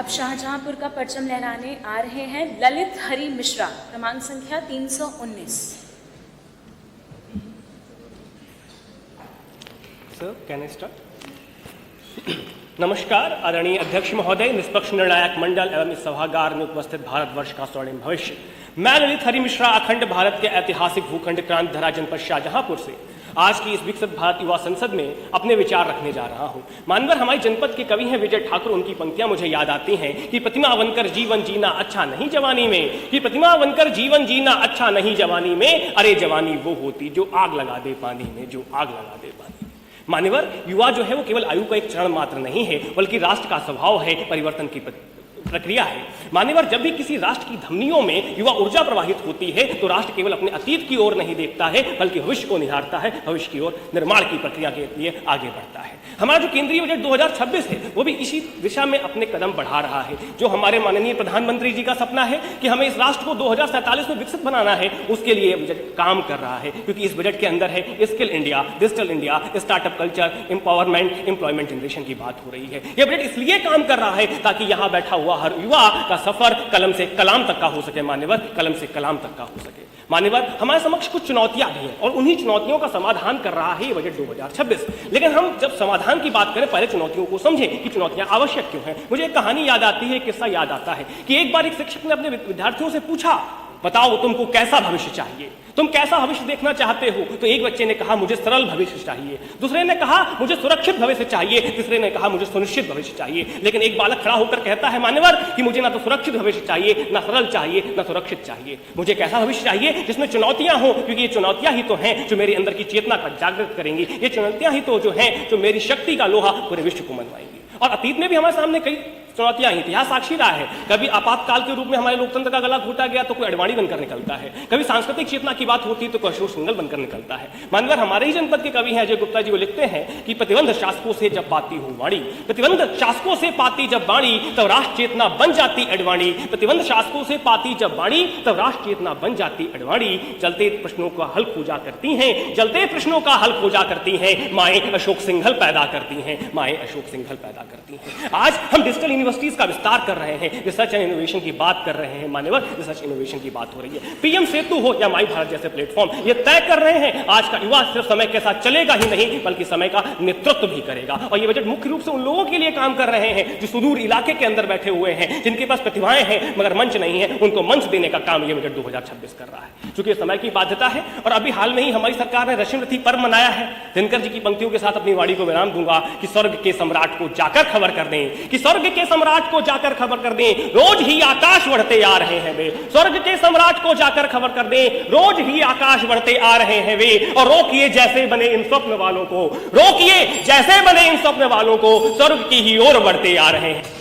अब शाहजहांपुर का परचम लहराने आ रहे हैं ललित हरि मिश्रा, क्रमांक संख्या 319। Sir, can I start? नमस्कार आदरणीय अध्यक्ष महोदय, निष्पक्ष निर्णायक मंडल एवं इस सभागार में उपस्थित भारतवर्ष का स्वर्णिम भविष्य। मैं ललित हरि मिश्रा अखंड भारत के ऐतिहासिक भूखंड क्रांति धरा जनपद शाहजहांपुर से आज की इस विकसित भारत युवा संसद में अपने विचार रखने जा रहा हूं। मानवर हमारे जनपद के कवि हैं विजय ठाकुर, उनकी पंक्तियां मुझे याद आती हैं कि प्रतिमा बनकर जीवन जीना अच्छा नहीं जवानी में, कि प्रतिमा बनकर जीवन जीना अच्छा नहीं जवानी में, अरे जवानी वो होती जो आग लगा दे पानी में, जो आग लगा दे पानी में। मान्यवर, युवा जो है वो केवल आयु का एक चरण मात्र नहीं है, बल्कि राष्ट्र का स्वभाव है, परिवर्तन की प्रक्रिया है। मान्यवर, जब भी किसी राष्ट्र की धमनियों में युवा ऊर्जा प्रवाहित होती है तो राष्ट्र केवल अपने अतीत की ओर नहीं देखता है, बल्कि भविष्य को निहारता है, भविष्य की ओर निर्माण की प्रक्रिया के लिए आगे बढ़ता है। हमारा जो केंद्रीय बजट 2026 है वो भी इसी दिशा में अपने कदम बढ़ा रहा है। जो हमारे माननीय प्रधानमंत्री जी का सपना है कि हमें इस राष्ट्र को 2047 में विकसित बनाना है, उसके लिए बजट काम कर रहा है, क्योंकि इस बजट के अंदर है skill India, digital India, startup culture, empowerment, employment generation की बात हो रही है। यह बजट इसलिए काम कर रहा है ताकि यहां बैठा हुआ हर युवा का सफर कलम से कलाम तक का हो सके। मान्यवर, कलम से कलाम तक का हो सके। मान्यवर, हमारे समक्ष कुछ चुनौतियां भी हैं और उन्हीं चुनौतियों का समाधान कर रहा है ये बजट 2026। लेकिन हम जब समाधान की बात करें, पहले चुनौतियों को समझें कि चुनौतियां आवश्यक क्यों हैं। मुझे एक कहानी याद आती है, किस्सा याद आता है कि एक बार एक शिक्षक ने अपने विद्यार्थियों से पूछा, बताओ तुमको कैसा भविष्य चाहिए, तुम कैसा भविष्य देखना चाहते हो? तो एक बच्चे ने कहा मुझे सरल भविष्य चाहिए, दूसरे ने कहा मुझे सुरक्षित भविष्य चाहिए, तीसरे ने कहा मुझे सुनिश्चित भविष्य चाहिए। लेकिन एक बालक खड़ा होकर कहता है मान्यवर कि मुझे ना तो सुरक्षित भविष्य चाहिए, ना सरल चाहिए, ना सुरक्षित चाहिए। मुझे कैसा भविष्य चाहिए जिसमें चुनौतियां हो, क्योंकि ये चुनौतियां ही तो हैं जो मेरे अंदर की चेतना का जागृत करेंगी। ये चुनौतियां ही तो जो हैं जो मेरी शक्ति का लोहा पूरे विश्व को मनवाएंगी। और अतीत में भी हमारे सामने कई चुनौतियां, इतिहास साक्षी रहा है। कभी आपातकाल के रूप में हमारे लोकतंत्र का गला घोटा गया तो कोई अडवाणी बनकर निकलता है, कभी सांस्कृतिक चेतना की बात होती है तो कोई अशोक सिंघल बनकर निकलता है। मानवर, हमारे ही जनपद के कवि हैं अजय गुप्ता जी, वो लिखते हैं कि प्रतिबंध शासकों से जब पाती हो वाणी, प्रतिबंध शासकों से पाती जब वाणी, तब राष्ट्र चेतना बन जाती अडवाणी। प्रतिबंध शासकों से पाती जब वाणी, तब राष्ट्र चेतना बन जाती अडवाणी। चलते प्रश्नों का हल खोजा करती हैं, जलते प्रश्नों का हल खोजा करती हैं, माएं अशोक सिंघल पैदा करती हैं, माएं अशोक सिंघल पैदा करती हैं। आज हम डिजिटल यूनिवर्सिटीज का विस्तार कर रहे हैं, रिसर्च एंड इनोवेशन की बात कर रहे हैं। मान्यवर, रिसर्च इनोवेशन की बात हो रही है। पीएम सेतु हो या माई भारत जैसे प्लेटफॉर्म ये तय कर रहे हैं आज का युवा सिर्फ समय के साथ चलेगा ही नहीं, बल्कि समय का नेतृत्व भी करेगा। और ये बजट मुख्य रूप से उन लोगों के लिए काम कर रहे हैं जो सुदूर इलाके के अंदर बैठे हुए हैं, जिनके पास प्रतिभाएं हैं मगर मंच नहीं है, उनको मंच देने का काम ये बजट 2026 कर रहा है। चूंकि समय की बाध्यता है और अभी हाल में ही हमारी सरकार ने रश्मिरथी पर्व मनाया है। दिनकर जी की पंक्तियों के साथ अपनी वाणी को विराम दूंगा कि स्वर्ग के सम्राट को जाकर खबर कर दें, कि स्वर्ग के सम्राट को जाकर खबर कर दें, रोज ही आकाश बढ़ते आ रहे हैं वे। स्वर्ग के सम्राट को जाकर खबर कर दें, रोज ही आकाश बढ़ते आ रहे हैं वे। और रोकिए जैसे बने इन स्वप्न वालों को, रोकिए जैसे बने इन स्वप्न वालों को, स्वर्ग की ही ओर बढ़ते आ रहे हैं।